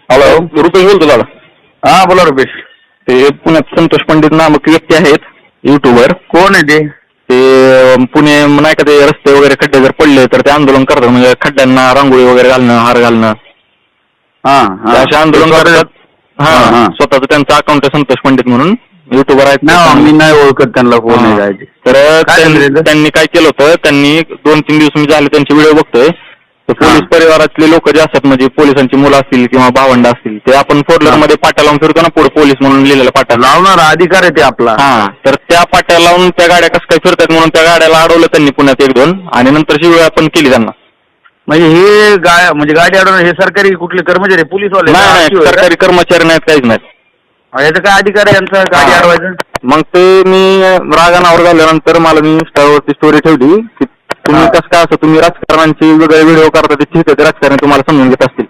Hello, Rupesh बोलतो दादा. हा बोला रुपेश. ते पुण्यात संतोष पंडित नामक व्यक्ती आहेत युट्यूबर. कोण आहे ते? ते पुणे नाही का, ते रस्ते वगैरे खड्डे जर पडले तर ते आंदोलन करतात, म्हणजे खड्ड्यांना रांगोळी वगैरे घालणं, हार घालणं, हा असे आंदोलन करतात. हा, स्वतःच त्यांचं अकाउंट आहे संतोष पंडित म्हणून युट्यूबर आहेत. मी नाही ओळखत त्यांना. कोण आहे काय ते? तर त्यांनी काय केलं होतं, त्यांनी 2-3 दिवस मी झाले त्यांचे व्हिडिओ बघतोय. तर पोलीस परिवारातले लोक जे असतात, म्हणजे पोलिसांची मुलं असतील किंवा भावंड असतील, ते आपण फोर मध्ये पाट्या लावून फिरतो ना, पुढे पोलीस म्हणून लिहिलेला पाट्या लावणार अधिकार आहे ते आपला. हा, तर त्या पाट्या लावून त्या गाड्या कसं काय फिरतात म्हणून त्या गाड्याला अडवलं त्यांनी पुण्यात 1-2, आणि नंतर शिवाय पण केली त्यांना. म्हणजे हे गाडी अडवणं हे सरकारी कुठले कर्मचारी पोलीसवाले? नाही, सरकारी कर्मचारी नाहीत, काहीच नाहीत. याचा काय अधिकार आहे यांचा गाडी अडवायचं? मग ते मी रागानावर झाल्यानंतर मला मी इंस्टावरती स्टोरी ठेवली की तुम्ही कसं काय असं तुम्ही राजकारणांची वेगळे व्हिडिओ करता, ते ठीक आहे, ते राजकारण तुम्हाला समजून घेत असतील,